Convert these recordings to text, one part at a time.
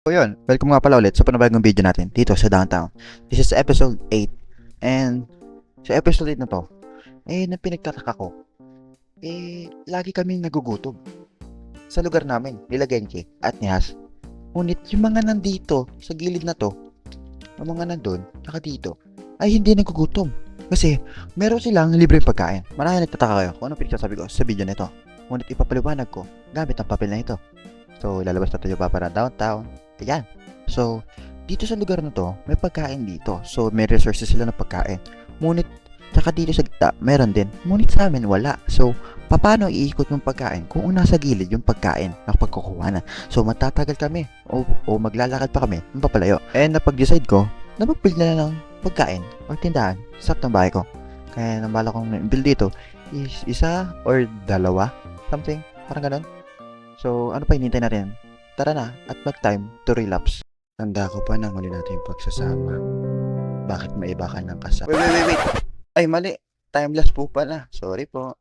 So yun, welcome nga pala ulit sa panibagong video natin dito sa Downtown. This is episode 8. And sa episode 8 na to, na pinagtataka ko, lagi kaming nagugutom. Sa lugar namin, nila Genki at ni Has. Ngunit yung mga nandito sa gilid na to, yung mga nandun, saka dito, ay hindi nagugutom. Kasi meron silang libreng pagkain. Marami nagtataka kayo kung ano pinagsasabi ko sa video na ito. Ngunit ipapaliwanag ko gamit ang papel na ito. So, ilalabas na tayo pa para downtown. Ayan. So, dito sa lugar na to, may pagkain dito. So, may resources sila ng pagkain. Ngunit, tsaka dito sa gitna, meron din. Ngunit sa amin, wala. So, paano iikot yung pagkain kung nasa gilid yung pagkain na pagkukuha na? So, matatagal kami o maglalakad pa kami ng papalayo. And napag-decide ko na mag-build na ng pagkain o tindahan sa ng bahay ko. Kaya nabala kong build dito is isa or dalawa. Something. Parang ganun. So, ano pa hinintay natin? Tara na at mag-time to relapse. Tanda ko pa nang huli natin yung pagsasama. Bakit maiba ka ng kasama? Wait. Ay, mali. Timeless po pala. Sorry po.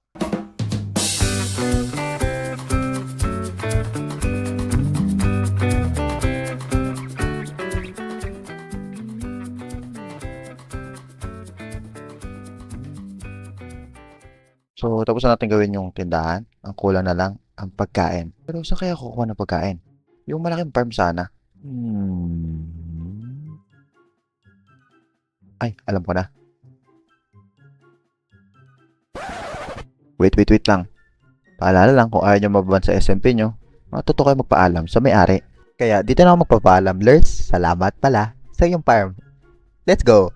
So, tapos na natin gawin yung tindahan. Ang kulang na lang ang pagkain. Pero saan kaya kukuha ng pagkain? Yung malaking farm sana. Ay, alam ko na. Wait lang. Paalala lang kung ayaw nyo mababan sa SMP nyo, matuto kayo magpaalam sa may-ari. Kaya dito na ako magpapaalam. Lers, salamat pala sa iyong farm. Let's go!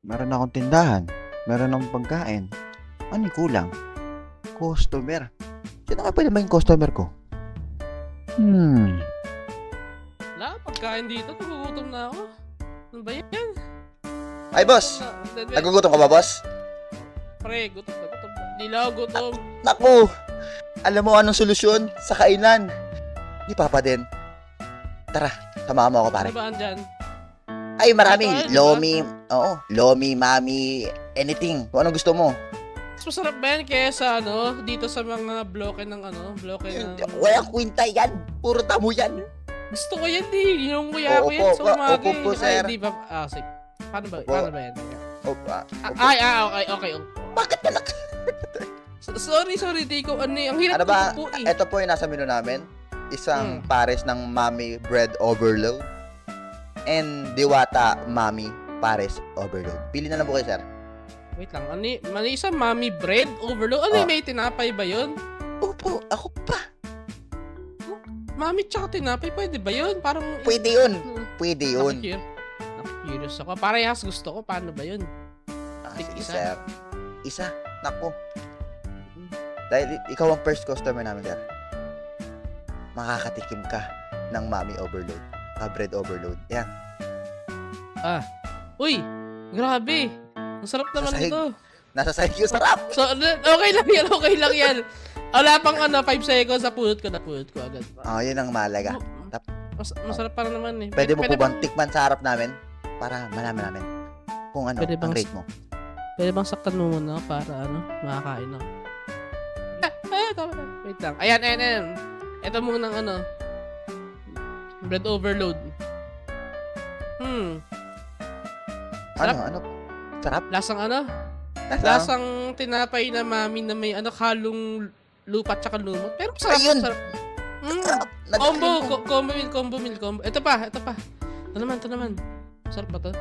Meron akong tindahan. Meron akong pagkain. Ano yung kulang? Customer. Sino ka pwede maging customer ko? Wala, pagkain dito, nagugutom na ako. Ano ba yan? Ay, boss! Nagugutom ka ba, boss? Pre, gutom na gutom. Hindi lang ako gutom. Naku! Alam mo anong solusyon sa kainan? Ni Papa din. Tara, samahan mo ako, pare. Ano ba andyan? Ay, marami. Pagkain, Lomi. Oo. Lomi, mami, anything. Kung anong gusto mo. Mas masarap ba yan kesa dito sa mga bloke ng bloke ng... Wala kwinta yan. Puro tamo yan. Gusto ko yan yung kuya ko Opo, yan sa umaga. opo po, sir. Ay, di ba? Sige. Paano Opo. ba yan? Opa. Okay. Bakit ka Sorry, di ko, ang hirap Ano ba? ko po eh. Ito po yung nasa menu namin. Isang pares ng Mami Bread Overload. And Diwata Mami Pares Overload. Pili na lang po kayo, sir. Wait lang, mali isang mommy bread overload. May tinapay ba yun? Opo, ako pa. Mami tsaka tinapay, pwede ba yun? Parang... Pwede yun. Pwede yun. Nakikurious ako. Parehas gusto ko. Paano ba yun? Sige, Isa. sir. Isa. Naku. Dahil ikaw ang first customer namin, sir. Makakatikim ka ng Mami Overload. Bread Overload. Yan. Uy! Grabe! Ang sarap naman Sasahig. ito. Nasa sahig yung sarap. So, okay lang yan. Wala pang 5 seconds, napulot ko agad. Yun ang malaga. Masarap pa naman eh. Pwede mo po bang tikman sa harap namin? Para malaman namin kung ano Pwede ang bang- rate mo. Pwede bang saktan mo muna para makakain ako? Tama na. Wait lang. Ayan. Ito munang Bread overload. Ano? Sarap? Lasang ano? Lasang? Lasang tinapay na mami na may ano, halong lupa at saka lumot. Pero masarap. Ayun! Masarap. Sarap! Combo, combo meal. Ito pa. Ito naman. Masarap ba to?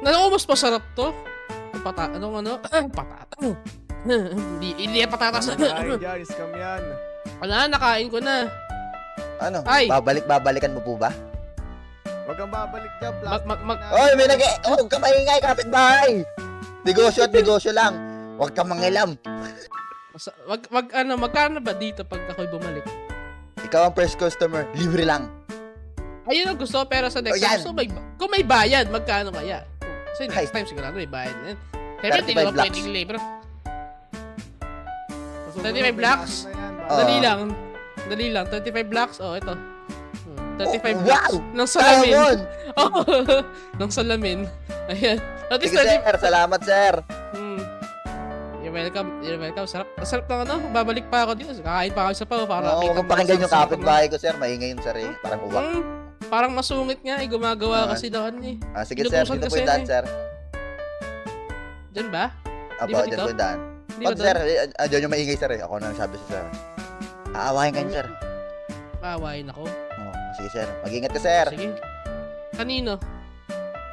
Almost masarap to. Patata. Hindi patatas. Ay, dyan, scam yan. Wala, nakain ko na. Ano? Ay! Babalikan mo po ba? Huwag kang babalik dyan, Mag- plastic mag- mag- na. Oy, may huwag ka maingay, kapitbahay! Negosyo at negosyo lang. Huwag ka mangilam. Magkano ba dito pag ako'y bumalik? Ikaw ang first customer. Libre lang. Ayun ang gusto, pero sa next Oh, yan. time, kung may bayad, magkano kaya? Kasi next Ay. time sigurado may bayad na yan. Siyempre, hindi 35 naman lakhs. pwedeng libre. Sa susunod, 35 may lakhs. lakas na yan, Oh. Dali lang. 35 lakhs, ito. 35 Oh, lakhs wow! ng salamin. Salmon! Oh, ng salamin. Ayan. At least Sige, sir. Salamat, sir. You're welcome. Sarap ng ano. Babalik pa ako dito. Kakain pa ako sa pa. Para Oo, huwag mong pakinggan yung kapitbahay ko, sir. Maingay yun, sir. Parang uwak. Parang masungit nga. Gumagawa Ah. kasi doon eh. Sige, sir. Inutusan Dito po kasi yung daan, yan eh. sir. Diyan ba? Di Apo, ba dyan dito? po yung daan. Di ba Wag, sir. Diyan yung maingay, sir. Ako na nagsabi sa sir. Aawahin ka niyo, sir. Maawain ako. Oo, sige, sir. Mag-ingat ka, sir. Sige. Kanino?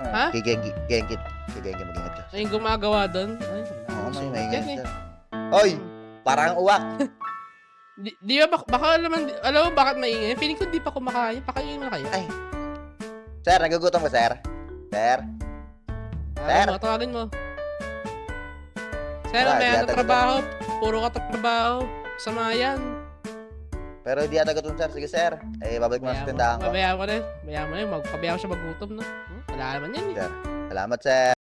Ha? Kay Genki. Genki, mag-ingat ka. Ay, yung gumagawa doon? Ay, Oo, may masungit maingay, yan eh. sir. Oy! Parang uwak. Di ba, baka alam mo bakit maingay? Feeling ko di pa kumakain. Pakainin mo na kayo. Ay. Sir, nagugutom ka, sir? Sir? Sir? Tawagin mo. Sir, Wala, may di ano ata trabaho. Puro ka trabaho. Sama yan. Pero hindi ata gutom, sir. Sige, sir. Babalik mo na sa tindahan ko. Pabayaan mo na. Magpabayaan siya magutom, no? Wala naman yan eh. Sir. Salamat, sir.